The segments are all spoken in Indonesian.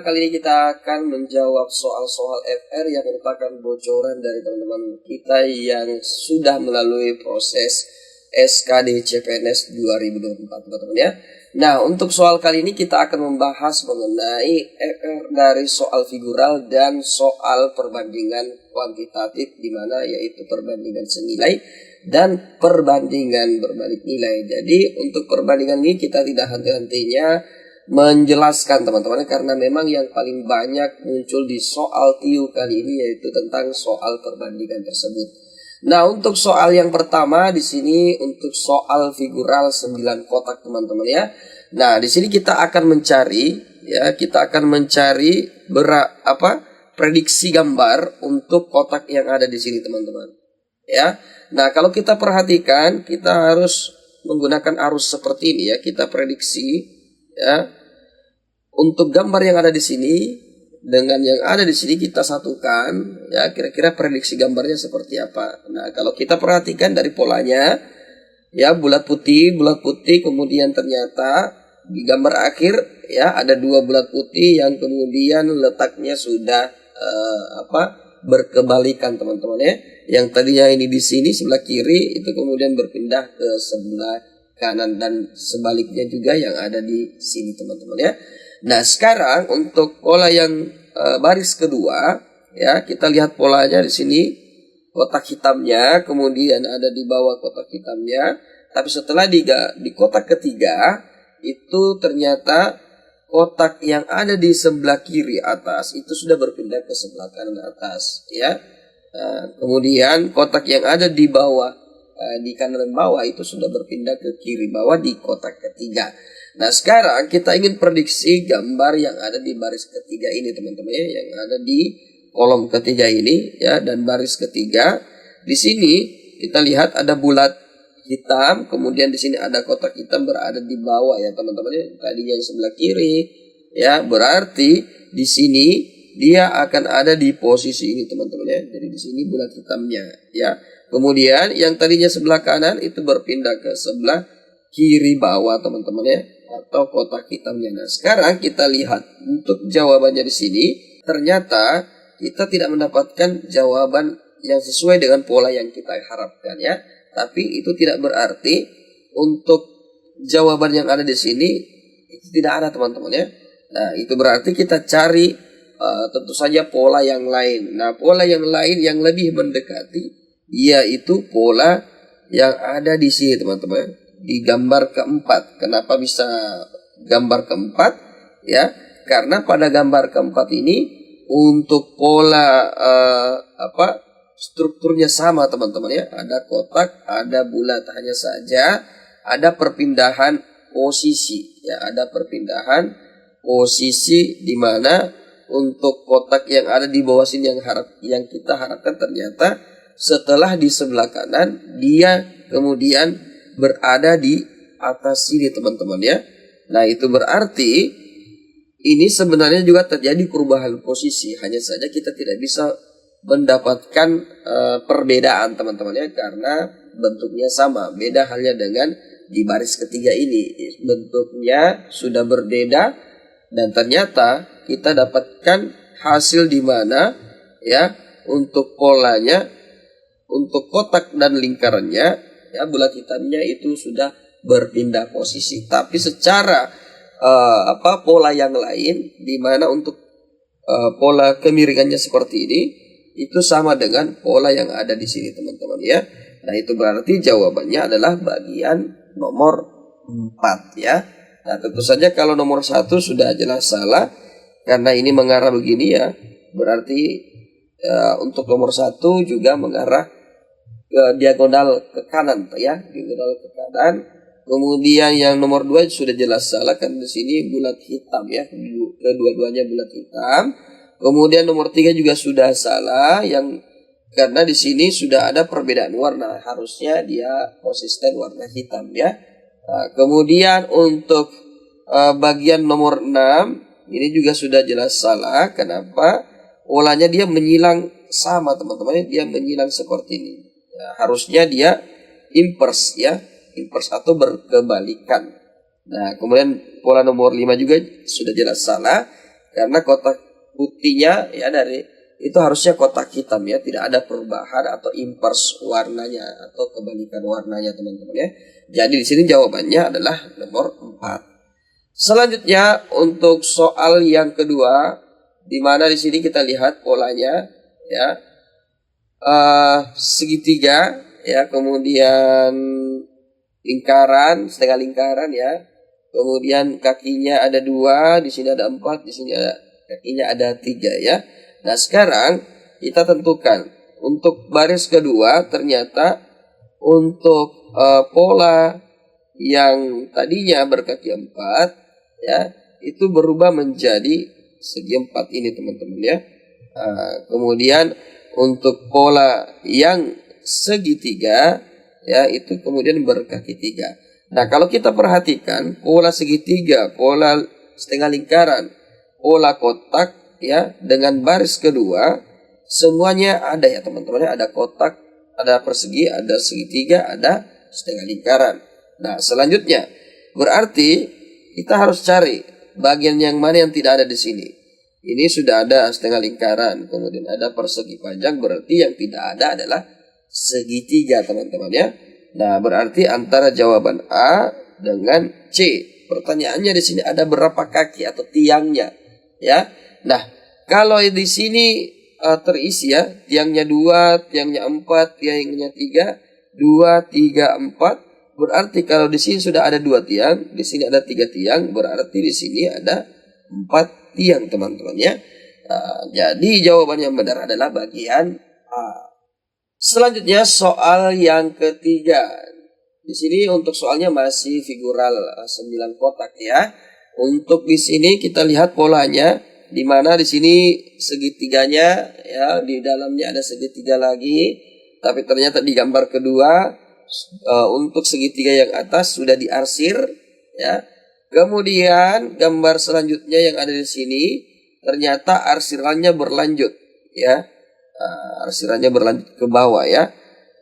kali ini kita akan menjawab soal-soal FR yang merupakan bocoran dari teman-teman kita yang sudah melalui proses SKD CPNS 2024, teman-teman ya. Nah, untuk soal kali ini kita akan membahas mengenai FR dari soal figural dan soal perbandingan kuantitatif, di mana yaitu perbandingan senilai dan perbandingan berbalik nilai. Jadi untuk perbandingan ini kita tidak henti-hentinya menjelaskan teman-teman, karena memang yang paling banyak muncul di soal TIU kali ini yaitu tentang soal perbandingan tersebut. Nah, untuk soal yang pertama di sini untuk soal figural 9 kotak teman-teman ya. Nah, di sini kita akan mencari prediksi gambar untuk kotak yang ada di sini teman-teman. Ya. Nah, kalau kita perhatikan kita harus menggunakan arus seperti ini ya. Kita prediksi ya, untuk gambar yang ada di sini dengan yang ada di sini kita satukan ya, kira-kira prediksi gambarnya seperti apa. Nah, kalau kita perhatikan dari polanya ya, bulat putih, kemudian ternyata di gambar akhir ya ada 2 bulat putih yang kemudian letaknya sudah berkebalikan teman-teman ya. Yang tadinya ini di sini sebelah kiri itu kemudian berpindah ke sebelah kanan dan sebaliknya juga yang ada di sini teman-teman ya. Nah, sekarang untuk pola yang baris kedua ya, kita lihat polanya di sini kotak hitamnya kemudian ada di bawah kotak hitamnya, tapi setelah di kotak ketiga itu ternyata kotak yang ada di sebelah kiri atas itu sudah berpindah ke sebelah kanan atas ya. Kemudian kotak yang ada di bawah di kanan bawah itu sudah berpindah ke kiri bawah di kotak ketiga. Nah, sekarang kita ingin prediksi gambar yang ada di baris ketiga ini teman-teman ya, yang ada di kolom ketiga ini ya, dan baris ketiga. Di sini kita lihat ada bulat hitam, kemudian di sini ada kotak hitam berada di bawah ya teman-teman ya. Tadi yang sebelah kiri ya, berarti di sini dia akan ada di posisi ini teman-teman ya. Jadi di sini bulat hitamnya ya. Kemudian yang tadinya sebelah kanan itu berpindah ke sebelah kiri bawah teman-teman ya, atau kotak hitamnya. Nah, sekarang kita lihat untuk jawabannya di sini, ternyata kita tidak mendapatkan jawaban yang sesuai dengan pola yang kita harapkan ya. Tapi itu tidak berarti untuk jawaban yang ada di sini itu tidak ada teman-teman ya. Nah, itu berarti kita cari tentu saja pola yang lain. Nah, pola yang lain yang lebih mendekati yaitu pola yang ada di sini teman-teman, di gambar keempat. Kenapa bisa gambar keempat ya? Karena pada gambar keempat ini untuk pola strukturnya sama teman-teman ya. Ada kotak, ada bulat, hanya saja ada perpindahan posisi ya, ada perpindahan posisi di mana untuk kotak yang ada di bawah sini yang kita harapkan ternyata setelah di sebelah kanan dia kemudian berada di atas sini teman-teman ya. Nah, itu berarti ini sebenarnya juga terjadi perubahan posisi, hanya saja kita tidak bisa mendapatkan perbedaan teman-teman ya, karena bentuknya sama. Beda halnya dengan di baris ketiga ini, bentuknya sudah berbeda dan ternyata kita dapatkan hasil di mana ya, untuk polanya, untuk kotak dan lingkarannya ya, bulat hitamnya itu sudah berpindah posisi. Tapi secara pola yang lain di mana untuk pola kemiringannya seperti ini itu sama dengan pola yang ada di sini teman-teman ya. Nah, itu berarti jawabannya adalah bagian nomor 4 ya. Nah, tentu saja kalau nomor 1 sudah jelas salah karena ini mengarah begini ya. Berarti untuk nomor 1 juga mengarah ke diagonal ke kanan ya, diagonal ke kanan. Kemudian yang nomor 2 sudah jelas salah karena di sini bulat hitam ya, kedua-duanya bulat hitam. Kemudian nomor 3 juga sudah salah yang karena di sini sudah ada perbedaan warna, harusnya dia konsisten warna hitam ya. Nah, kemudian untuk bagian nomor 6 ini juga sudah jelas salah. Kenapa? Polanya dia menyilang sama teman-teman, dia menyilang seperti ini. Ya, harusnya dia inverse ya, inverse atau berkebalikan. Nah, kemudian pola nomor 5 juga sudah jelas salah karena kotak putihnya ya dari itu harusnya kotak hitam ya, tidak ada perubahan atau inverse warnanya atau kebalikan warnanya teman-teman ya. Jadi di sini jawabannya adalah nomor 4. Selanjutnya untuk soal yang kedua, di mana di sini kita lihat polanya ya, segitiga ya, kemudian lingkaran, setengah lingkaran ya, kemudian kakinya ada 2, di sini ada 4, di sini ada kakinya ada 3 ya. Nah sekarang kita tentukan untuk baris kedua, ternyata untuk pola yang tadinya berkaki 4 ya, itu berubah menjadi segi 4 ini teman-teman ya. Kemudian untuk pola yang segitiga ya, itu kemudian berkaki 3. Nah kalau kita perhatikan pola segitiga, pola setengah lingkaran, pola kotak ya, dengan baris kedua semuanya ada ya teman-teman ya, ada kotak, ada persegi, ada segitiga, ada setengah lingkaran. Nah selanjutnya berarti kita harus cari bagian yang mana yang tidak ada di sini. Ini sudah ada setengah lingkaran, kemudian ada persegi panjang, berarti yang tidak ada adalah segitiga teman-teman ya. Nah berarti antara jawaban A dengan C. Pertanyaannya di sini ada berapa kaki atau tiangnya ya. Nah, kalau di sini terisi ya, tiangnya 2, tiangnya 4, tiangnya 3, 2, 3, 4. Berarti kalau di sini sudah ada 2 tiang, di sini ada 3 tiang, berarti di sini ada 4 tiang teman-teman ya. Jadi jawaban yang benar adalah bagian A. Selanjutnya soal yang ketiga. Di sini untuk soalnya masih figural 9 kotak ya. Untuk di sini kita lihat polanya, di mana di sini segitiganya ya, di dalamnya ada segitiga lagi, tapi ternyata di gambar kedua untuk segitiga yang atas sudah diarsir ya. Kemudian gambar selanjutnya yang ada di sini ternyata arsirannya berlanjut ya. Arsirannya berlanjut ke bawah ya.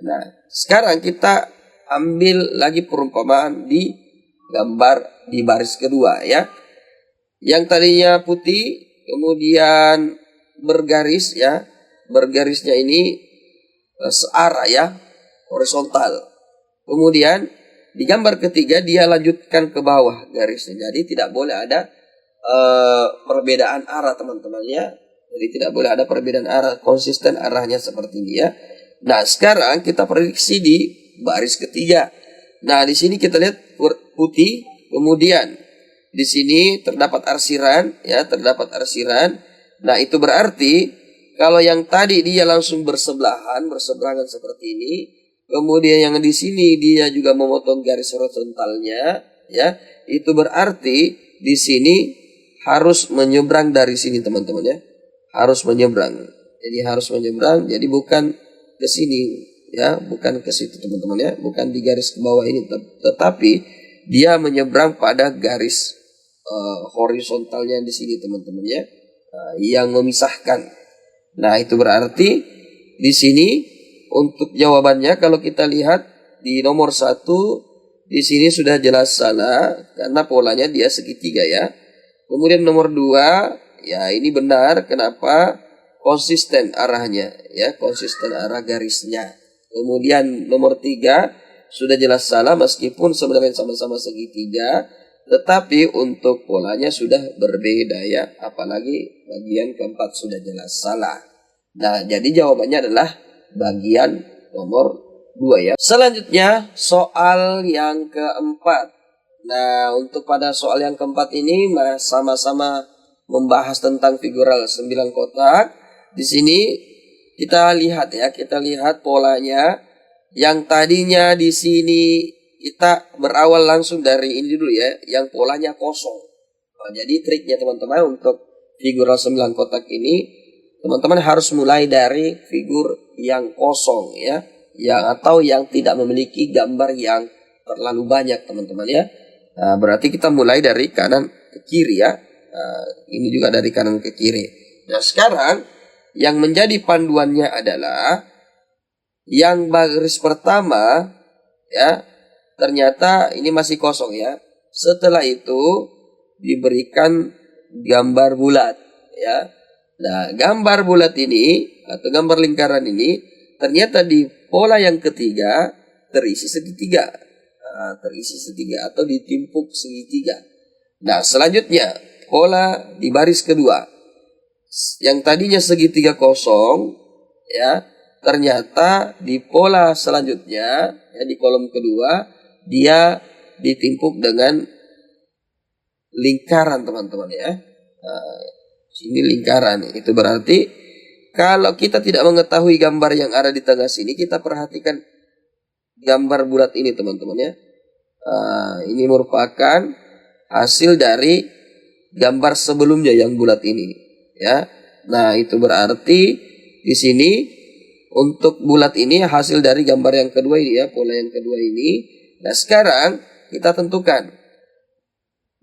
Nah, sekarang kita ambil lagi perumpamaan di gambar di baris kedua ya. Yang tadinya putih kemudian bergaris ya, bergarisnya ini searah ya, horizontal. Kemudian di gambar ketiga dia lanjutkan ke bawah garisnya, jadi tidak boleh ada perbedaan arah teman-teman ya. Jadi tidak boleh ada perbedaan arah, konsisten arahnya seperti ini ya. Nah sekarang kita prediksi di baris ketiga. Nah di sini kita lihat putih, kemudian di sini terdapat arsiran ya, terdapat arsiran. Nah, itu berarti kalau yang tadi dia langsung berseberangan seperti ini, kemudian yang di sini dia juga memotong garis horizontalnya ya, itu berarti di sini harus menyeberang dari sini teman-teman ya. Harus menyeberang. Jadi harus menyeberang, jadi bukan ke sini ya, bukan ke situ teman-teman ya, bukan di garis ke bawah ini, tetapi dia menyeberang pada garis horizontalnya di sini teman-teman ya, yang memisahkan. Nah itu berarti di sini untuk jawabannya kalau kita lihat di nomor 1 di sini sudah jelas salah karena polanya dia segitiga ya. Kemudian nomor 2 ya ini benar, kenapa? Konsisten arahnya ya, konsisten arah garisnya. Kemudian nomor 3 sudah jelas salah meskipun sebenarnya sama-sama segitiga, tetapi untuk polanya sudah berbeda ya, apalagi bagian keempat sudah jelas salah. Nah, jadi jawabannya adalah bagian nomor 2 ya. Selanjutnya soal yang keempat. Nah, untuk pada soal yang keempat ini sama-sama membahas tentang figural 9 kotak. Di sini kita lihat ya, kita lihat polanya. Yang tadinya di sini kita berawal langsung dari ini dulu ya, yang polanya kosong. Nah, jadi triknya teman-teman untuk figural 9 kotak ini, teman-teman harus mulai dari figur yang kosong ya, yang atau yang tidak memiliki gambar yang terlalu banyak teman-teman ya. Nah, berarti kita mulai dari kanan ke kiri ya. Nah, ini juga dari kanan ke kiri. Nah, sekarang yang menjadi panduannya adalah yang baris pertama ya, ternyata ini masih kosong ya. Setelah itu diberikan gambar bulat ya. Nah, gambar bulat ini atau gambar lingkaran ini ternyata di pola yang ketiga terisi segitiga. Terisi segitiga atau ditimpuk segitiga. Nah, selanjutnya pola di baris kedua yang tadinya segitiga kosong ya, ternyata di pola selanjutnya ya, di kolom kedua dia ditimpuk dengan lingkaran teman-teman ya. Nah, sini lingkaran, itu berarti kalau kita tidak mengetahui gambar yang ada di tengah sini, kita perhatikan gambar bulat ini teman-teman ya. Ini merupakan hasil dari gambar sebelumnya yang bulat ini ya. Nah, itu berarti di sini untuk bulat ini hasil dari gambar yang kedua ini ya, pola yang kedua ini. Nah, sekarang kita tentukan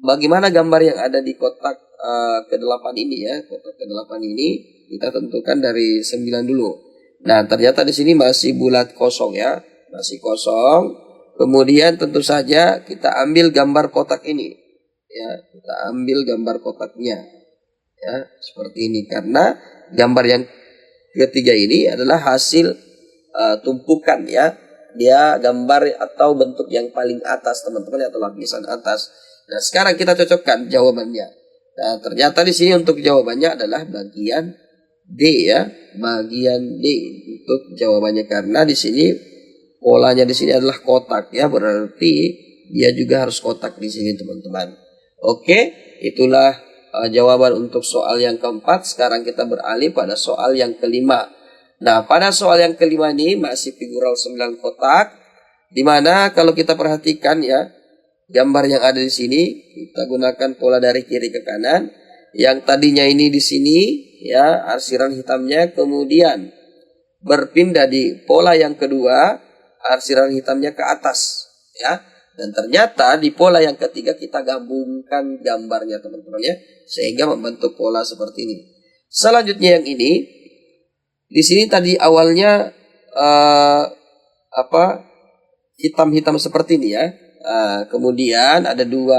bagaimana gambar yang ada di kotak ke-8 ini ya. Kotak ke-8 ini kita tentukan dari 9 dulu. Nah, ternyata di sini masih bulat kosong ya. Masih kosong. Kemudian tentu saja kita ambil gambar kotak ini. Ya, kita ambil gambar kotaknya. Ya, seperti ini. Karena gambar yang ketiga ini adalah hasil tumpukan ya. Dia gambar atau bentuk yang paling atas teman-teman atau lapisan atas. Nah, sekarang kita cocokkan jawabannya. Nah, ternyata di sini untuk jawabannya adalah bagian D ya, bagian D untuk jawabannya karena di sini polanya di sini adalah kotak ya, berarti dia juga harus kotak di sini teman-teman. Oke, itulah jawaban untuk soal yang keempat. Sekarang kita beralih pada soal yang kelima. Nah, pada soal yang kelima ini masih figural 9 kotak, dimana kalau kita perhatikan ya, gambar yang ada di sini kita gunakan pola dari kiri ke kanan. Yang tadinya ini di sini ya, arsiran hitamnya kemudian berpindah di pola yang kedua, arsiran hitamnya ke atas ya. Dan ternyata di pola yang ketiga kita gabungkan gambarnya teman-teman ya, sehingga membentuk pola seperti ini. Selanjutnya yang ini di sini tadi awalnya hitam-hitam seperti ini ya. Kemudian ada dua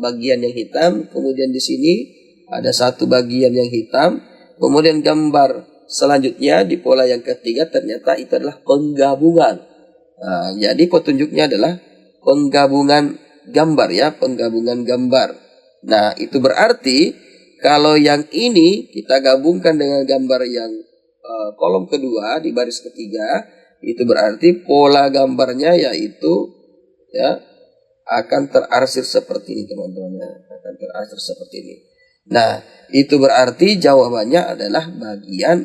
bagian yang hitam, kemudian di sini ada satu bagian yang hitam, kemudian gambar selanjutnya di pola yang ketiga ternyata itu adalah penggabungan. Jadi petunjuknya adalah penggabungan gambar ya, penggabungan gambar. Nah, itu berarti kalau yang ini kita gabungkan dengan gambar yang kolom kedua di baris ketiga, itu berarti pola gambarnya yaitu ya akan terarsir seperti ini teman-teman ya, akan terarsir seperti ini. Nah, itu berarti jawabannya adalah bagian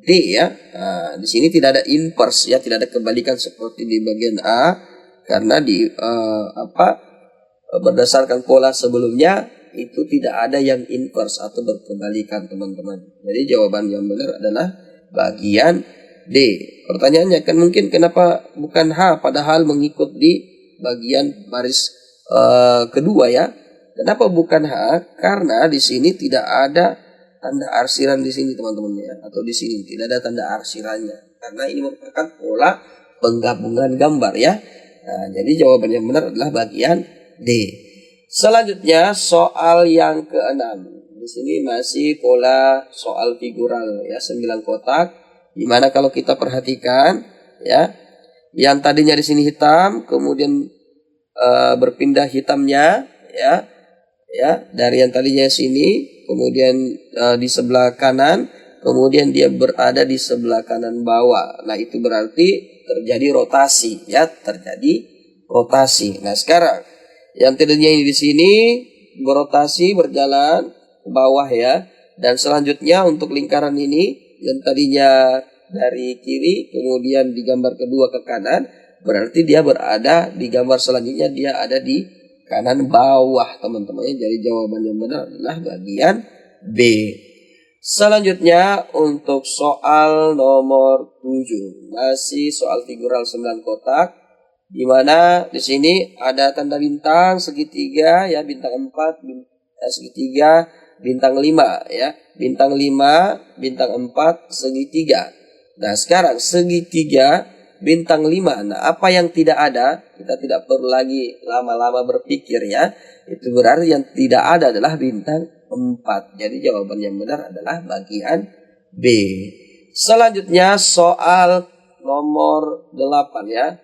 D ya. Nah, di sini tidak ada inverse ya, tidak ada kebalikan seperti di bagian A karena di berdasarkan pola sebelumnya itu tidak ada yang inverse atau berkebalikan teman-teman. Jadi jawaban yang benar adalah bagian D. Pertanyaannya kan mungkin kenapa bukan H padahal mengikut di bagian baris kedua ya. Kenapa bukan H? Karena di sini tidak ada tanda arsiran di sini teman-teman ya, atau di sini tidak ada tanda arsirannya karena ini merupakan pola penggabungan gambar ya. Nah, jadi jawaban yang benar adalah bagian D. Selanjutnya soal yang keenam. Di sini masih pola soal figural ya, 9 kotak. Dimana kalau kita perhatikan ya, yang tadinya di sini hitam kemudian berpindah hitamnya ya dari yang tadinya sini kemudian di sebelah kanan kemudian dia berada di sebelah kanan bawah. Nah, itu berarti terjadi rotasi ya, terjadi rotasi. Nah, sekarang yang tadinya ini di sini berotasi berjalan ke bawah ya, dan selanjutnya untuk lingkaran ini yang tadinya dari kiri kemudian di gambar kedua ke kanan, berarti dia berada di gambar selanjutnya dia ada di kanan bawah teman-teman. Jadi jawaban yang benar adalah bagian B. Selanjutnya untuk soal nomor 7 masih soal figural 9 kotak, di mana di sini ada tanda bintang segitiga ya, bintang 4 segitiga, bintang 5 ya, bintang 5 bintang 4 segitiga. Nah, sekarang segitiga bintang 5. Nah, apa yang tidak ada, kita tidak perlu lagi lama-lama berpikir ya. Itu berarti yang tidak ada adalah bintang 4. Jadi jawaban yang benar adalah bagian B. Selanjutnya soal nomor 8 ya.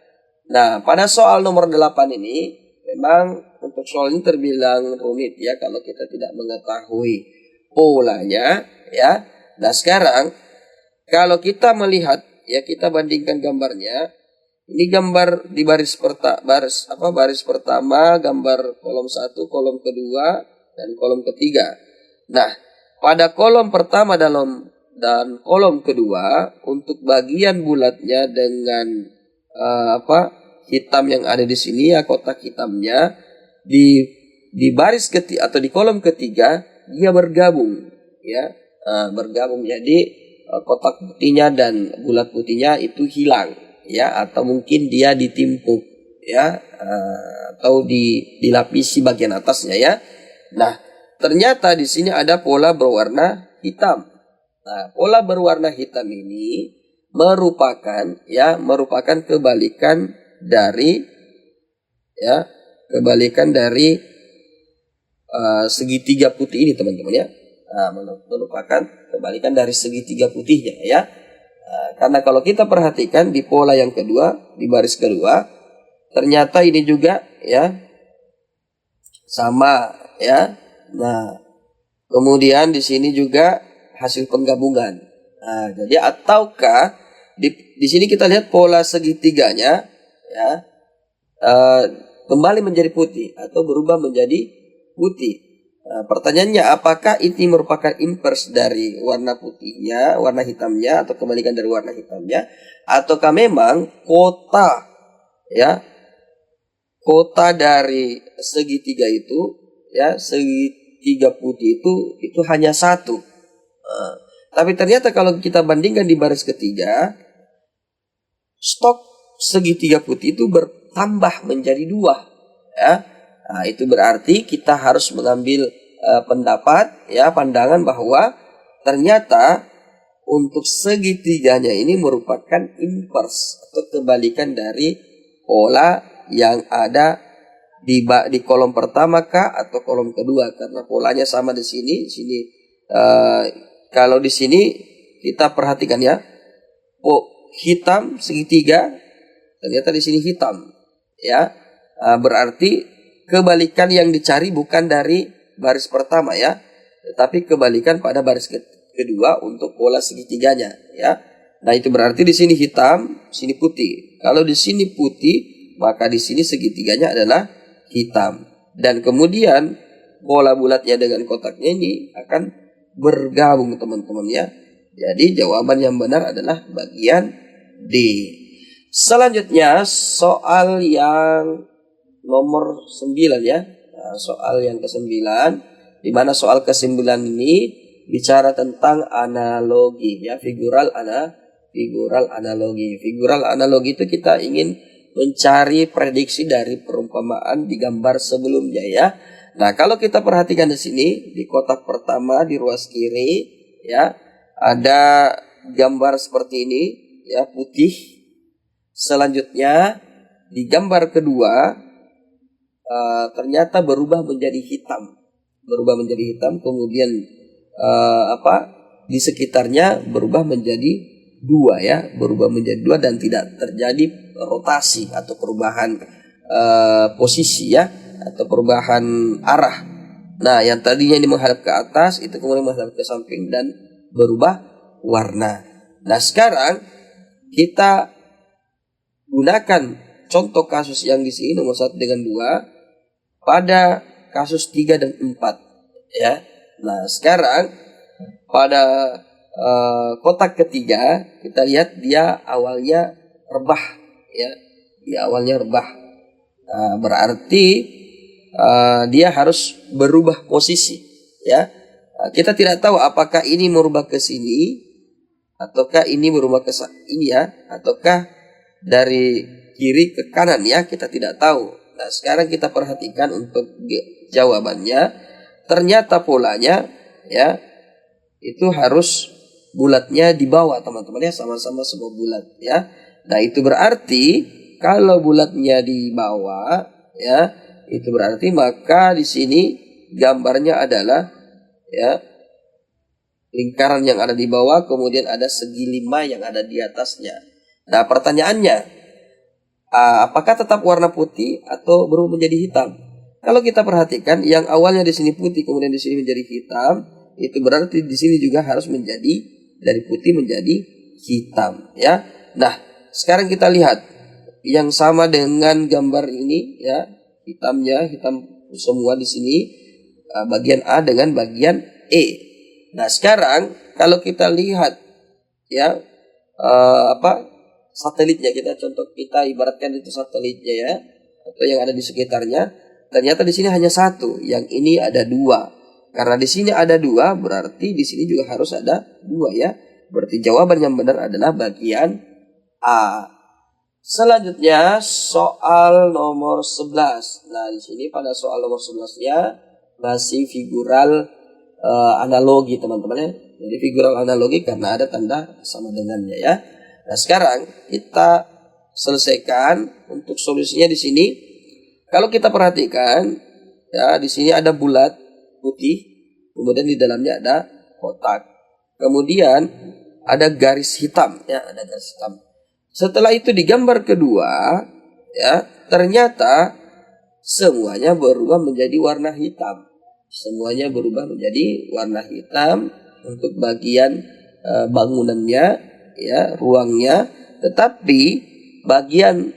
Nah, pada soal nomor 8 ini memang untuk soal ini terbilang rumit ya kalau kita tidak mengetahui polanya ya. Nah, sekarang kalau kita melihat ya, kita bandingkan gambarnya. Ini gambar di baris pertama, gambar kolom 1, kolom kedua, dan kolom ketiga. Nah, pada kolom pertama dan kolom kedua untuk bagian bulatnya dengan hitam yang ada di sini ya, kotak hitamnya di baris ketiga atau di kolom ketiga dia bergabung ya, bergabung jadi kotak putihnya dan bulat putihnya itu hilang ya, atau mungkin dia ditimpuk ya, atau dilapisi bagian atasnya ya. Nah, ternyata di sini ada pola berwarna hitam. Nah, pola berwarna hitam ini merupakan kebalikan dari segitiga putih ini teman-teman ya. Nah, merupakan kebalikan dari segitiga putihnya ya. Karena kalau kita perhatikan di pola yang kedua, di baris kedua, ternyata ini juga ya sama ya. Nah, kemudian di sini juga hasil penggabungan. Nah, jadi ataukah di sini kita lihat pola segitiganya ya kembali menjadi putih atau berubah menjadi putih. Nah, pertanyaannya apakah ini merupakan inverse dari warna putihnya, warna hitamnya, atau kebalikan dari warna hitamnya, ataukah memang kota dari segitiga itu ya, segitiga putih itu hanya satu. Tapi ternyata kalau kita bandingkan di baris ketiga, stok segitiga putih itu bertambah menjadi 2 ya. Nah, itu berarti kita harus mengambil pandangan bahwa ternyata untuk segitiganya ini merupakan inverse atau kebalikan dari pola yang ada di kolom pertama kah atau kolom kedua, karena polanya sama di sini. Kalau di sini kita perhatikan ya, hitam segitiga, ternyata di sini hitam ya. Berarti kebalikan yang dicari bukan dari baris pertama ya, tetapi kebalikan pada baris kedua untuk pola segitiganya ya. Nah, itu berarti di sini hitam, sini putih. Kalau di sini putih, maka di sini segitiganya adalah hitam. Dan kemudian bola bulatnya dengan kotaknya ini akan bergabung teman-teman ya. Jadi jawaban yang benar adalah bagian D. Selanjutnya soal yang nomor 9 ya. Nah, soal yang ke-9, di mana soal ke-9 ini bicara tentang analogi ya, figural analogi. Figural analogi itu kita ingin mencari prediksi dari perumpamaan di gambar sebelumnya ya. Nah, kalau kita perhatikan di sini di kotak pertama di ruas kiri ya, ada gambar seperti ini ya, putih. Selanjutnya di gambar kedua ternyata berubah menjadi hitam, kemudian di sekitarnya berubah menjadi 2 ya, dan tidak terjadi rotasi atau perubahan posisi ya, atau perubahan arah. Nah, yang tadinya ini menghadap ke atas itu kemudian menghadap ke samping dan berubah warna. Nah, sekarang kita gunakan contoh kasus yang di sini nomor 1 dengan 2 pada kasus 3 dan 4 ya. Nah, sekarang pada kotak ketiga kita lihat dia awalnya rebah ya. Nah, berarti dia harus berubah posisi ya. Nah, kita tidak tahu apakah ini merubah ke sini ataukah ini berubah ke ini ya, ataukah dari kiri ke kanan ya, kita tidak tahu. Nah, sekarang kita perhatikan untuk jawabannya. Ternyata polanya ya itu harus bulatnya di bawah teman-teman ya, sama-sama semua bulat ya. Nah, itu berarti kalau bulatnya di bawah ya, itu berarti maka di sini gambarnya adalah ya, lingkaran yang ada di bawah, kemudian ada segi 5 yang ada di atasnya. Nah, pertanyaannya, apakah tetap warna putih atau berubah menjadi hitam? Kalau kita perhatikan, yang awalnya di sini putih kemudian di sini menjadi hitam, itu berarti di sini juga harus menjadi dari putih menjadi hitam, ya. Nah, sekarang kita lihat yang sama dengan gambar ini, ya, hitamnya hitam semua di sini, bagian A dengan bagian E. Nah, sekarang kalau kita lihat, ya, satelitnya, kita ibaratkan itu satelitnya, ya, atau yang ada di sekitarnya. Ternyata di sini hanya satu, yang ini ada dua. Karena di sini ada dua, berarti di sini juga harus ada dua, ya. Berarti jawaban yang benar adalah bagian A. Selanjutnya soal nomor 11. Nah, di sini pada soal nomor 11-nya masih figural analogi, teman-teman, ya. Jadi figural analogi karena ada tanda sama dengannya, ya. Nah, sekarang kita selesaikan untuk solusinya di sini. Kalau kita perhatikan, ya, di sini ada bulat putih, kemudian di dalamnya ada kotak. Kemudian ada garis hitam, ya, ada garis hitam. Setelah itu di gambar kedua, ya, ternyata semuanya berubah menjadi warna hitam. Semuanya berubah menjadi warna hitam untuk bagian bangunannya, ya, ruangnya, tetapi bagian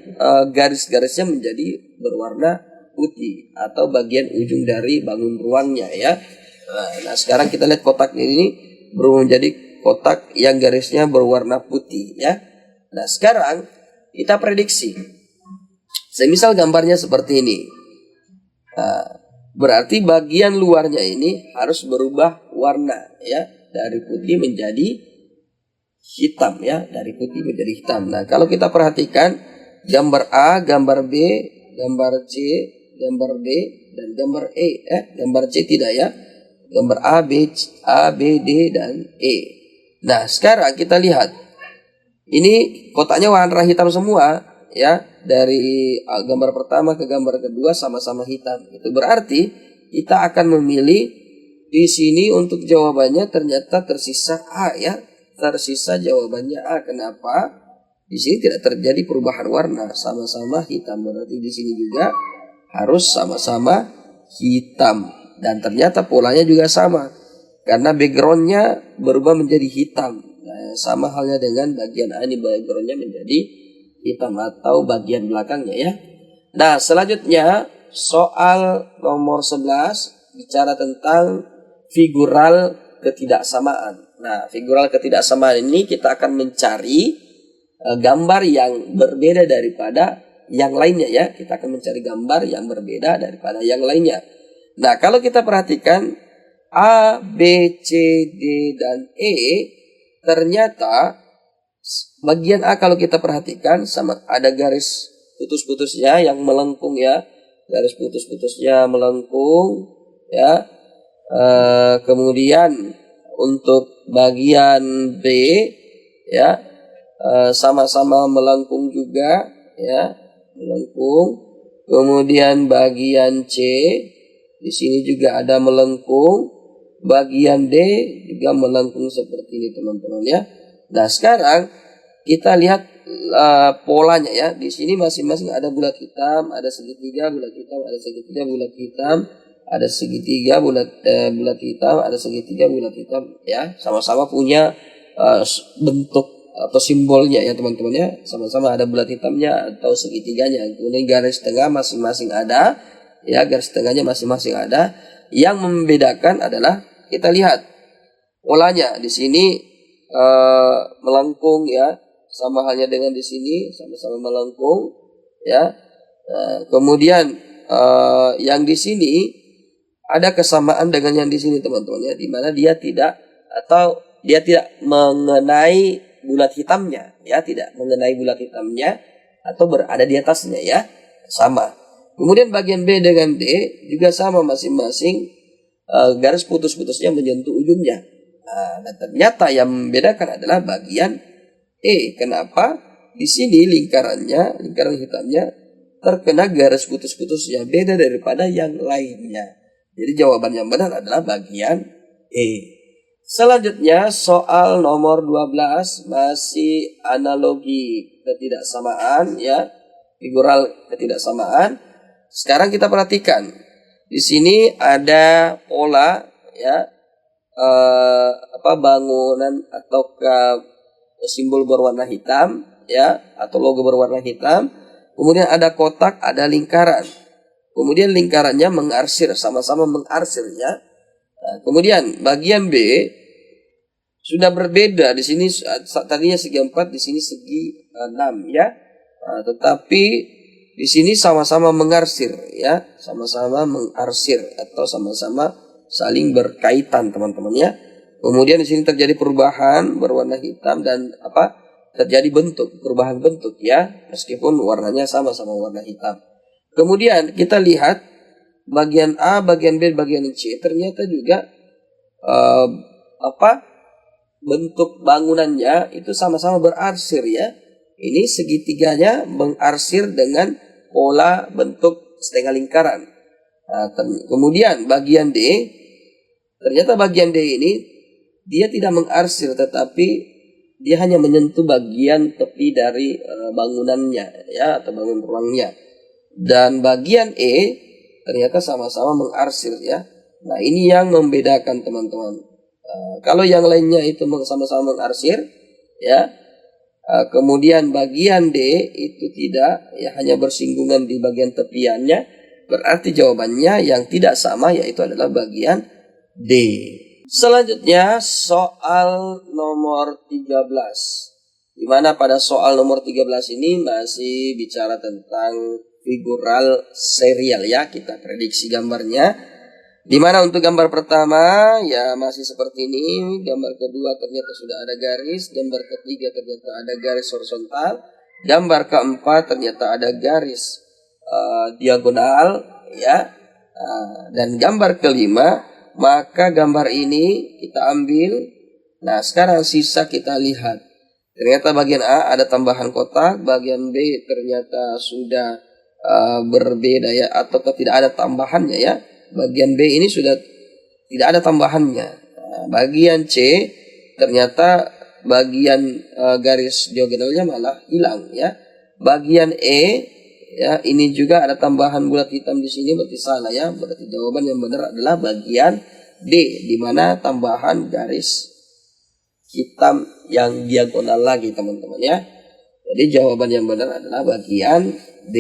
garis-garisnya menjadi berwarna putih atau bagian ujung dari bangun ruangnya, ya. Nah, sekarang kita lihat kotak ini berubah menjadi kotak yang garisnya berwarna putih, ya. Nah, sekarang kita prediksi. Semisal gambarnya seperti ini. Berarti bagian luarnya ini harus berubah warna, ya, dari putih menjadi hitam, ya, dari putih menjadi hitam. Nah, kalau kita perhatikan gambar A, gambar B, gambar C, gambar B, dan gambar E, gambar C tidak, ya. Gambar A, B, D, dan E. Nah, sekarang kita lihat. Ini kotaknya warna hitam semua, ya. Dari gambar pertama ke gambar kedua sama-sama hitam. Itu berarti kita akan memilih di sini untuk jawabannya ternyata tersisa A, ya. Tersisa jawabannya A. Kenapa? Di sini tidak terjadi perubahan warna, sama-sama hitam. Berarti di sini juga harus sama-sama hitam. Dan ternyata polanya juga sama, karena backgroundnya berubah menjadi hitam. Nah, sama halnya dengan bagian A, ini backgroundnya menjadi hitam atau bagian belakangnya, ya. Nah, selanjutnya soal nomor 11 bicara tentang figural ketidaksamaan. Nah, figural ketidaksamaan ini kita akan mencari gambar yang berbeda daripada yang lainnya, ya. Kita akan mencari gambar yang berbeda daripada yang lainnya. Nah, kalau kita perhatikan A, B, C, D, dan E, ternyata bagian A kalau kita perhatikan sama ada garis putus-putusnya yang melengkung, ya. Garis putus-putusnya melengkung, ya. Kemudian untuk bagian B, ya, sama-sama melengkung juga, ya, melengkung. Kemudian bagian C di sini juga ada melengkung. Bagian D juga melengkung seperti ini, teman-teman, ya. Nah, sekarang kita lihat polanya, ya. Di sini masing-masing ada bulat hitam, ada segitiga bulat hitam, ada segitiga bulat hitam, ada segitiga bulat hitam, ada segitiga bulat hitam, ya. Sama-sama punya bentuk atau simbolnya, ya, teman-teman, ya. Sama-sama ada bulat hitamnya atau segitiganya. Kemudian garis tengah masing-masing ada, ya, garis tengahnya masing-masing ada. Yang membedakan adalah kita lihat polanya di sini melengkung, ya, sama halnya dengan di sini sama-sama melengkung, ya. Kemudian yang di sini ada kesamaan dengan yang di sini, teman-teman, ya, di mana dia tidak mengenai bulat hitamnya, ya, tidak mengenai bulat hitamnya atau berada di atasnya, ya, sama. Kemudian bagian B dengan D juga sama, masing-masing garis putus-putusnya menyentuh ujungnya. Nah, ternyata yang membedakan adalah bagian E. Kenapa? Di sini lingkaran hitamnya terkena garis putus-putusnya beda daripada yang lainnya. Jadi jawaban yang benar adalah bagian E. Selanjutnya soal nomor 12 masih analogi ketidaksamaan ya, figural ketidaksamaan. Sekarang kita perhatikan. Di sini ada pola ya, bangunan atau simbol berwarna hitam ya, atau logo berwarna hitam. Kemudian ada kotak, ada lingkaran. Kemudian lingkarannya mengarsir, sama-sama mengarsir ya. Nah, kemudian bagian B sudah berbeda. Di sini tadinya segi 4, di sini segi 6 ya. Nah, tetapi di sini sama-sama mengarsir ya, sama-sama mengarsir atau sama-sama saling berkaitan teman-teman ya. Kemudian di sini terjadi perubahan berwarna hitam dan terjadi perubahan bentuk ya, meskipun warnanya sama-sama warna hitam. Kemudian kita lihat bagian A, bagian B, bagian C ternyata juga bentuk bangunannya itu sama-sama berarsir ya. Ini segitiganya mengarsir dengan pola bentuk setengah lingkaran. Nah, kemudian bagian D, ternyata bagian D ini dia tidak mengarsir, tetapi dia hanya menyentuh bagian tepi dari bangunannya ya, atau bangun ruangnya. Dan bagian E ternyata sama-sama mengarsir ya. Nah, ini yang membedakan teman-teman. Kalau yang lainnya itu sama-sama mengarsir ya, kemudian bagian D itu tidak ya, hanya bersinggungan di bagian tepiannya, berarti jawabannya yang tidak sama yaitu adalah bagian D. Selanjutnya soal nomor 13. Di mana pada soal nomor 13 ini masih bicara tentang figural serial ya, kita prediksi gambarnya. Di mana untuk gambar pertama ya masih seperti ini, gambar kedua ternyata sudah ada garis, gambar ketiga ternyata ada garis horizontal, gambar keempat ternyata ada garis diagonal ya, dan gambar kelima. Maka gambar ini kita ambil. Nah, sekarang sisa kita lihat. Ternyata bagian A ada tambahan kotak, bagian B ternyata sudah berbeda ya, atau tidak ada tambahannya ya. Bagian B ini sudah tidak ada tambahannya. Nah, bagian C ternyata bagian garis diagonalnya malah hilang ya. Bagian E ya, ini juga ada tambahan bulat hitam di sini, berarti salah ya. Berarti jawaban yang benar adalah bagian D, di mana tambahan garis hitam yang diagonal lagi teman-teman ya. Jadi jawaban yang benar adalah bagian D.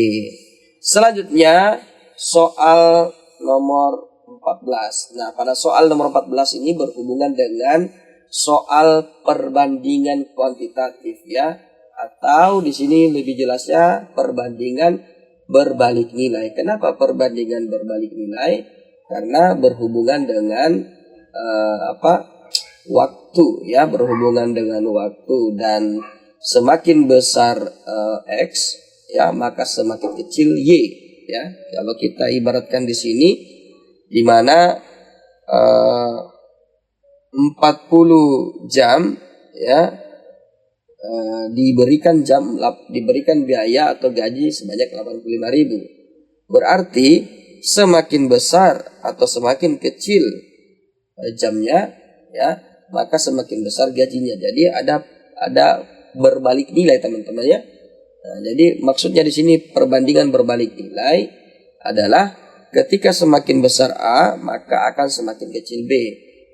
Selanjutnya soal nomor 14. Nah, pada soal nomor 14 ini berhubungan dengan soal perbandingan kuantitatif ya, atau di sini lebih jelasnya perbandingan berbalik nilai. Kenapa perbandingan berbalik nilai? Karena berhubungan dengan waktu ya, berhubungan dengan waktu, dan semakin besar X ya, maka semakin kecil Y ya. Kalau kita ibaratkan di sini, di mana 40 jam ya, diberikan biaya atau gaji sebanyak 85.000. Berarti semakin besar atau semakin kecil jamnya ya, maka semakin besar gajinya. Jadi ada berbalik nilai teman-teman ya. Nah, jadi maksudnya di sini perbandingan berbalik nilai adalah ketika semakin besar A maka akan semakin kecil B.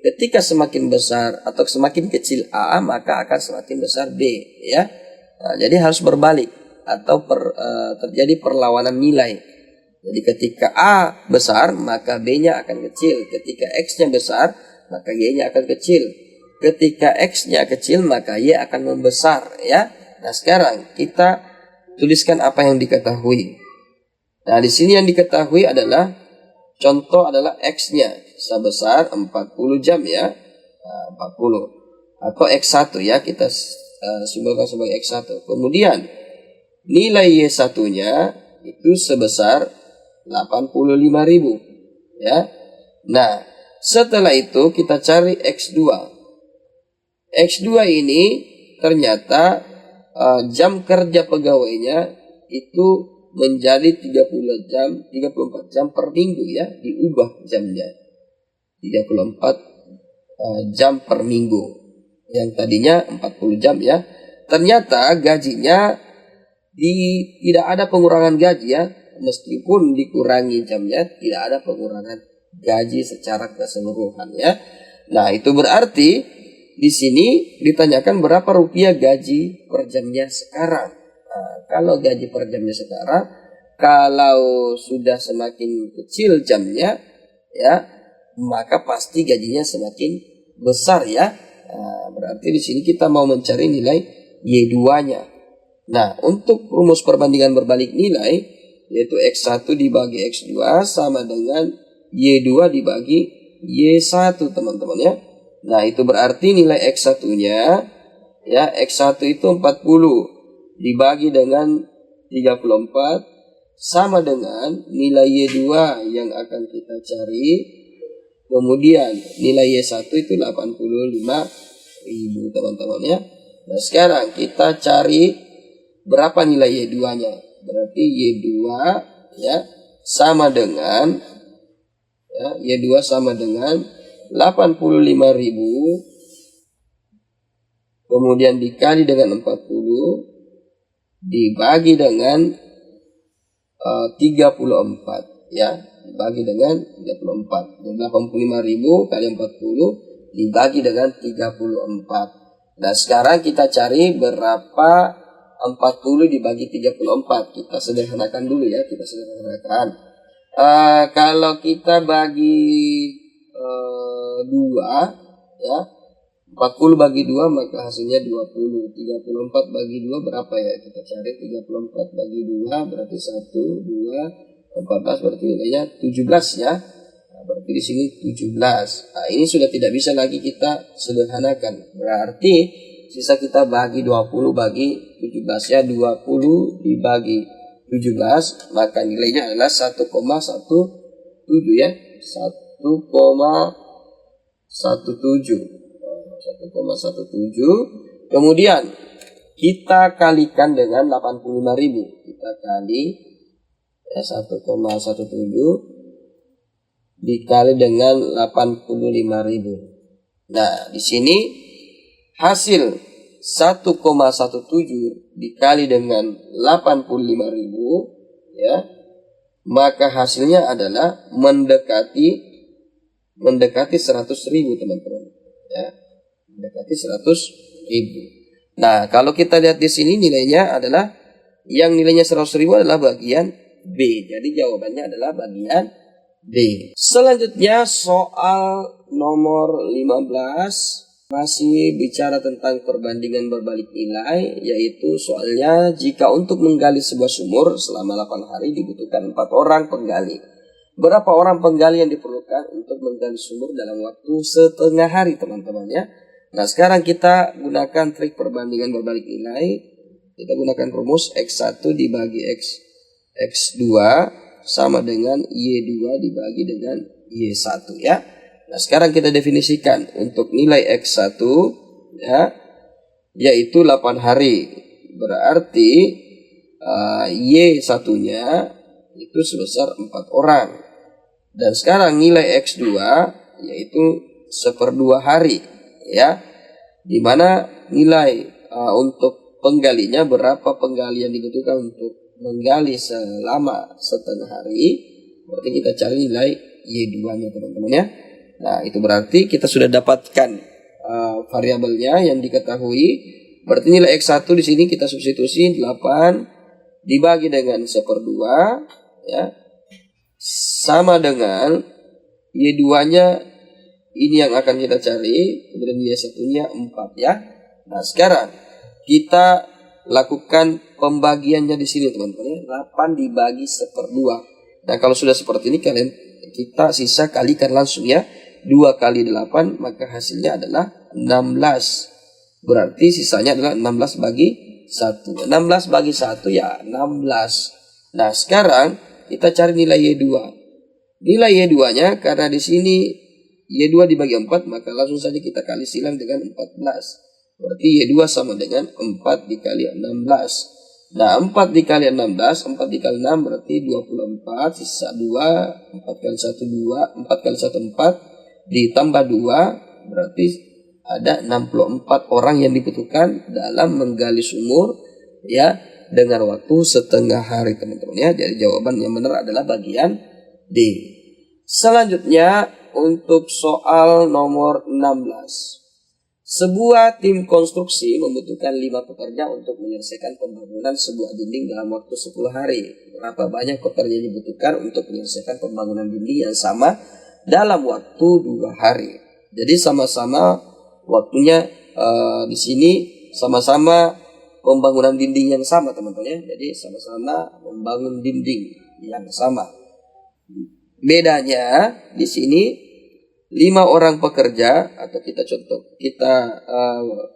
Ketika semakin besar atau semakin kecil A, maka akan semakin besar B ya. Nah, jadi harus berbalik atau terjadi perlawanan nilai. Jadi ketika A besar, maka B-nya akan kecil. Ketika X-nya besar, maka Y-nya akan kecil. Ketika X-nya kecil, maka Y akan membesar ya. Nah, sekarang kita tuliskan apa yang diketahui. Nah, di sini yang diketahui adalah contoh adalah X-nya sebesar 40 jam ya. Nah, 40 atau X1 ya, kita simbolkan sebagai X1. Kemudian nilai Y1-nya itu sebesar 85.000 ya. Nah, setelah itu kita cari X2. X2 ini ternyata jam kerja pegawainya itu menjadi 34 jam per minggu ya, diubah jamnya 34 jam per minggu. Yang tadinya 40 jam ya. Ternyata gajinya tidak ada pengurangan gaji ya. Meskipun dikurangi jamnya, tidak ada pengurangan gaji secara keseluruhan ya. Nah, itu berarti di sini ditanyakan berapa rupiah gaji per jamnya sekarang. Nah, kalau gaji per jamnya sekarang, kalau sudah semakin kecil jamnya ya, maka pasti gajinya semakin besar ya. Nah, berarti di sini kita mau mencari nilai Y2-nya. Nah, untuk rumus perbandingan berbalik nilai, yaitu X1 dibagi X2 sama dengan Y2 dibagi Y1 teman-teman ya. Nah, itu berarti nilai X1-nya ya, X1 itu 40 dibagi dengan 34 sama dengan nilai Y2 yang akan kita cari. Kemudian nilai Y1 itu 85.000 teman-teman ya. Nah, sekarang kita cari berapa nilai Y2-nya. Berarti Y2 ya sama dengan Y2 sama dengan 85.000 kemudian dikali dengan 40 dibagi dengan 34 ya, dibagi dengan 34. Jadi 85.000 kali 40 dibagi dengan 34. Nah, sekarang kita cari berapa 40 dibagi 34. Kita sederhanakan dulu ya, kita sederhanakan. Kalau kita bagi 2 ya, 40 bagi 2 maka hasilnya 20. 34 bagi 2 berapa ya? Kita cari 34 bagi 2 berarti 1, 2, 14 berarti nilainya 17 ya. Nah, berarti di sini 17. Nah, ini sudah tidak bisa lagi kita sederhanakan. Berarti sisa kita bagi 20 bagi 17 ya, 20 dibagi 17 maka nilainya adalah 1,17 ya, 1,17. Kemudian kita kalikan dengan 85.000. Kita kali ya, 1,17 dikali dengan 85.000. Nah, di sini hasil 1,17 dikali dengan 85.000 ya, maka hasilnya adalah mendekati 100.000 teman-teman ya, mendekati 100.000. Nah, kalau kita lihat di sini nilainya adalah yang nilainya 100.000 adalah bagian B. Jadi jawabannya adalah bagian B. Selanjutnya soal nomor 15 masih bicara tentang perbandingan berbalik nilai, yaitu soalnya jika untuk menggali sebuah sumur selama 8 hari dibutuhkan 4 orang penggali. Berapa orang penggali yang diperlukan untuk menggali sumur dalam waktu setengah hari teman-teman ya. Nah, sekarang kita gunakan trik perbandingan berbalik nilai. Kita gunakan rumus X1 dibagi X2 sama dengan Y2 dibagi dengan Y1 ya. Nah, sekarang kita definisikan untuk nilai X1 ya, yaitu 8 hari. Berarti Y1-nya itu sebesar 4 orang. Dan sekarang nilai X2 yaitu 1/2 hari ya. Dimana nilai untuk penggalinya, berapa penggali yang dibutuhkan untuk menggali selama setengah hari. Berarti kita cari nilai Y2-nya teman-teman ya. Nah, itu berarti kita sudah dapatkan variabelnya yang diketahui. Berarti nilai X1 di sini kita substitusi 8 dibagi dengan 1/2 ya, sama dengan Y2-nya ini yang akan kita cari, kemudian Y1-nya 4 ya. Nah, sekarang kita lakukan pembagiannya di sini teman-teman ya. 8 dibagi 1/2. Nah, kalau sudah seperti ini kita sisa kalikan langsung ya. 2 kali 8 maka hasilnya adalah 16. Berarti sisanya adalah 16 bagi 1. 16 bagi 1 ya 16. Nah, sekarang kita cari nilai Y2. Nilai Y2-nya karena di sini Y2 dibagi 4 maka langsung saja kita kali silang dengan 14. Berarti Y2 sama dengan 4 dikali 16. Nah, 4 dikali 16, 4 dikali 6 berarti 24, sisa 2, 4 kali 1 2, 4 kali 1 4, ditambah 2, berarti ada 64 orang yang dibutuhkan dalam menggali sumur ya dengan waktu setengah hari teman-teman ya. Jadi jawaban yang benar adalah bagian D. Selanjutnya untuk soal nomor 16. Sebuah tim konstruksi membutuhkan 5 pekerja untuk menyelesaikan pembangunan sebuah dinding dalam waktu 10 hari. Berapa banyak pekerja yang dibutuhkan untuk menyelesaikan pembangunan dinding yang sama dalam waktu 2 hari? Jadi sama-sama waktunya di sini sama-sama pembangunan dinding yang sama teman-teman ya. Jadi sama-sama membangun dinding yang sama. Bedanya di sini 5 orang pekerja atau kita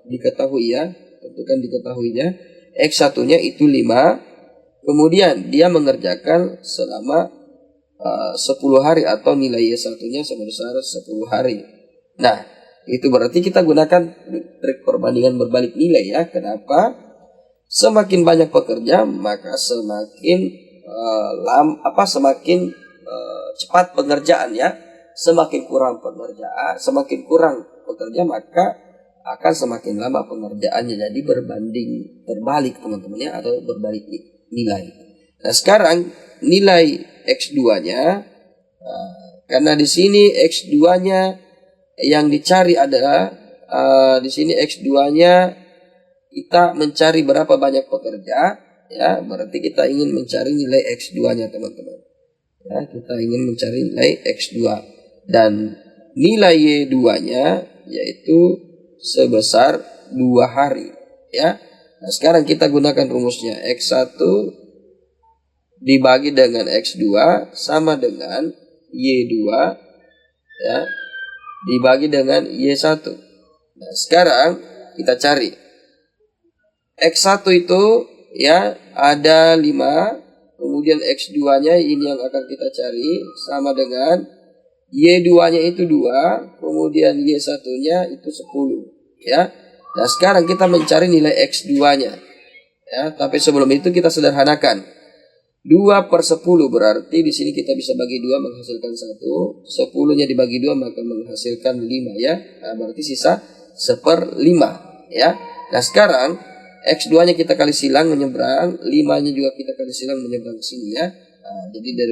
diketahui ya, tentukan diketahuinya X1-nya itu 5, kemudian dia mengerjakan selama 10 hari atau nilai Y1-nya sebesar 10 hari. Nah, itu berarti kita gunakan trik perbandingan berbalik nilai ya. Kenapa? Semakin banyak pekerja maka semakin cepat pengerjaan ya. Semakin kurang pekerja maka akan semakin lama pengerjaannya. Jadi berbanding terbalik teman-teman ya, atau berbalik nilai. Nah, sekarang nilai X2-nya karena di sini X2-nya yang dicari adalah di sini X2-nya kita mencari berapa banyak pekerja ya, berarti kita ingin mencari nilai X2-nya teman-teman. Ya, kita ingin mencari nilai X2 dan nilai Y2-nya yaitu sebesar 2 hari ya. Nah, sekarang kita gunakan rumusnya X1 dibagi dengan X2 sama dengan Y2 ya dibagi dengan Y1. Nah, sekarang kita cari X1 itu ya ada 5, kemudian X2-nya ini yang akan kita cari sama dengan Y2-nya itu 2, kemudian Y1-nya itu 10 ya. Nah, sekarang kita mencari nilai X2-nya ya, tapi sebelum itu kita sederhanakan. 2/10 berarti di sini kita bisa bagi 2 menghasilkan 1. 10-nya dibagi 2 maka menghasilkan 5 ya. Nah, berarti sisa 1/5 ya. Nah, sekarang X2-nya kita kali silang menyeberang, 5-nya juga kita kali silang menyeberang sini ya. Nah, jadi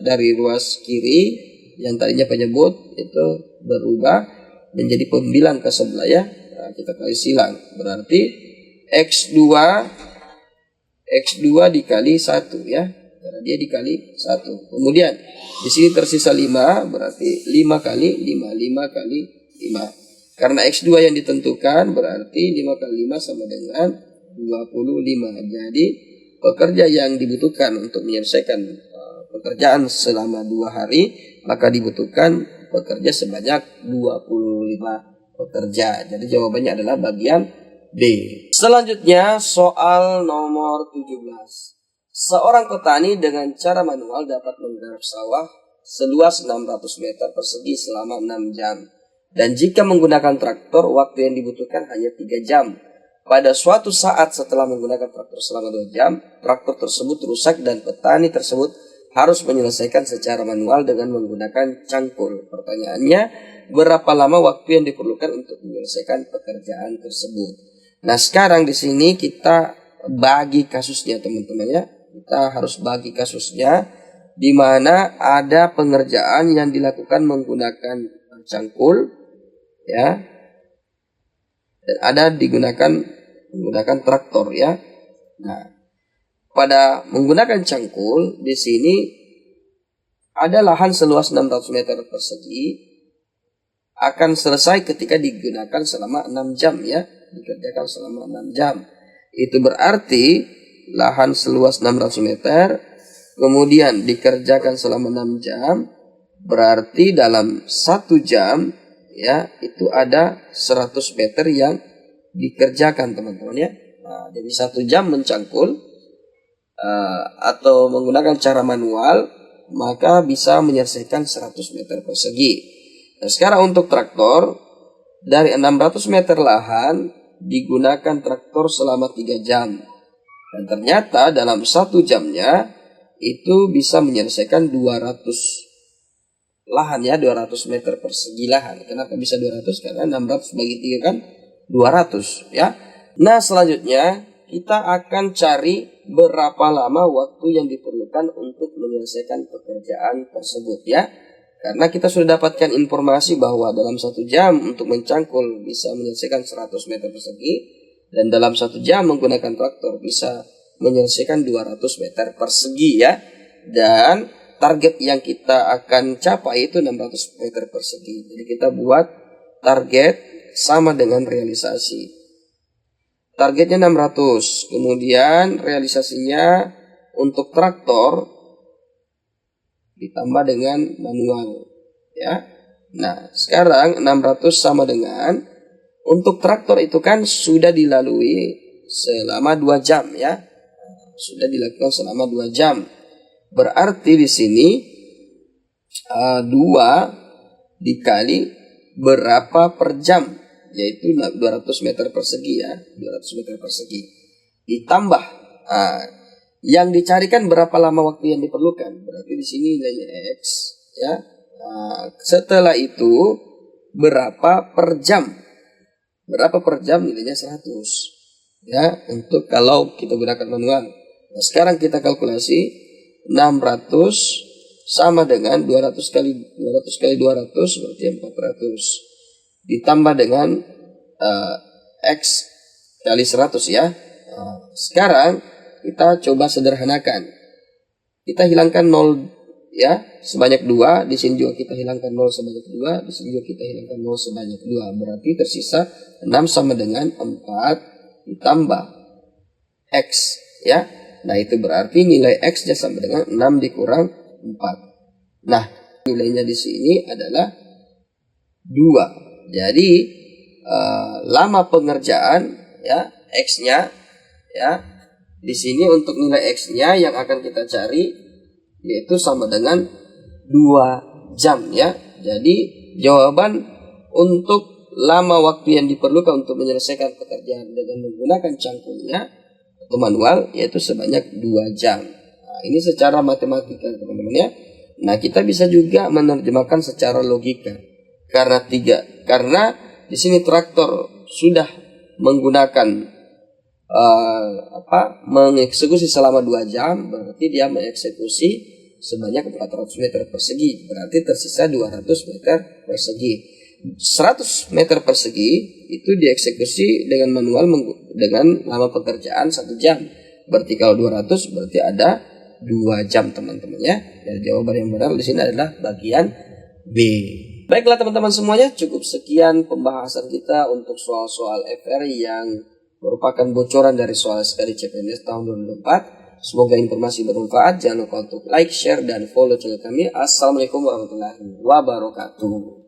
dari ruas kiri yang tadinya penyebut itu berubah menjadi pembilang ke sebelah ya. Nah, kita kali silang berarti X2 dikali 1 ya, karena dia dikali 1. Kemudian di sini tersisa 5, berarti 5 kali 5. Karena X2 yang ditentukan berarti 5 kali 5 sama dengan 25. Jadi pekerja yang dibutuhkan untuk menyelesaikan pekerjaan selama 2 hari maka dibutuhkan pekerja sebanyak 25 pekerja. Jadi jawabannya adalah bagian D. Selanjutnya soal nomor 17. Seorang petani dengan cara manual dapat menggarap sawah seluas 600 meter persegi selama 6 jam. Dan jika menggunakan traktor, waktu yang dibutuhkan hanya 3 jam. Pada suatu saat setelah menggunakan traktor selama 2 jam, traktor tersebut rusak dan petani tersebut harus menyelesaikan secara manual dengan menggunakan cangkul. Pertanyaannya, berapa lama waktu yang diperlukan untuk menyelesaikan pekerjaan tersebut? Nah, sekarang di sini kita bagi kasusnya teman-teman ya. Kita harus bagi kasusnya di mana ada pengerjaan yang dilakukan menggunakan cangkul ya. Dan ada menggunakan traktor ya. Nah, pada menggunakan cangkul di sini ada lahan seluas 600 meter persegi akan selesai ketika digunakan selama 6 jam ya, dikerjakan selama 6 jam. Itu berarti lahan seluas 600 meter kemudian dikerjakan selama 6 jam, berarti dalam 1 jam ya itu ada 100 meter yang dikerjakan teman-teman ya. Nah, jadi 1 jam mencangkul atau menggunakan cara manual maka bisa menyelesaikan 100 meter persegi. Nah, sekarang untuk traktor dari 600 meter lahan digunakan traktor selama 3 jam. Dan ternyata dalam 1 jamnya itu bisa menyelesaikan 200 lahan ya, 200 meter persegi lahan. Kenapa bisa 200? Karena 600 bagi 3 kan 200 ya. Nah selanjutnya kita akan cari berapa lama waktu yang diperlukan untuk menyelesaikan pekerjaan tersebut ya. Karena kita sudah dapatkan informasi bahwa dalam 1 jam untuk mencangkul bisa menyelesaikan 100 meter persegi, dan dalam 1 jam menggunakan traktor bisa menyelesaikan 200 meter persegi ya. Dan target yang kita akan capai itu 600 meter persegi. Jadi kita buat target sama dengan realisasi. Targetnya 600, kemudian realisasinya untuk traktor ditambah dengan manual ya. Nah sekarang 600 sama dengan untuk traktor itu kan sudah dilalui selama 2 jam ya, sudah dilakukan selama 2 jam. Berarti di sini 2 dikali berapa per jam, yaitu 200 meter persegi ya, 200 meter persegi. Ditambah yang dicarikan berapa lama waktu yang diperlukan. Berarti di sini nilainya X ya. Setelah itu berapa per jam? Berapa per jam nilainya 100 ya, untuk kalau kita gunakan manual. Nah, sekarang kita kalkulasi 600 sama dengan 200 kali 200 berarti 400 ditambah dengan X kali 100 ya. Sekarang kita coba sederhanakan. Kita hilangkan 0 ya sebanyak 2, di sini juga kita hilangkan 0 sebanyak 2, di sini juga kita hilangkan 0 sebanyak 2. Berarti tersisa 6 sama dengan 4 ditambah X ya. Nah itu berarti nilai X-nya sama dengan 6 dikurang 4. Nah nilainya di sini adalah 2. Jadi lama pengerjaan ya X-nya ya. Di sini untuk nilai X-nya yang akan kita cari yaitu sama dengan 2 jam ya. Jadi jawaban untuk lama waktu yang diperlukan untuk menyelesaikan pekerjaan dengan menggunakan cangkulnya atau manual yaitu sebanyak 2 jam. Nah, ini secara matematika teman-teman ya. Nah, kita bisa juga menerjemahkan secara logika. Karena di sini traktor sudah menggunakan mengeksekusi selama 2 jam, berarti dia mengeksekusi sebanyak 400 meter persegi, berarti tersisa 200 meter persegi. 100 meter persegi itu dieksekusi dengan manual dengan lama pekerjaan 1 jam. Berarti kalau 200 berarti ada 2 jam teman-teman ya. Dan jawaban yang benar di sini adalah bagian B. Baiklah teman-teman semuanya, cukup sekian pembahasan kita untuk soal-soal FR yang merupakan bocoran dari soal SKD CPNS tahun 2024. Semoga informasi bermanfaat. Jangan lupa untuk like, share, dan follow channel kami. Assalamualaikum warahmatullahi wabarakatuh.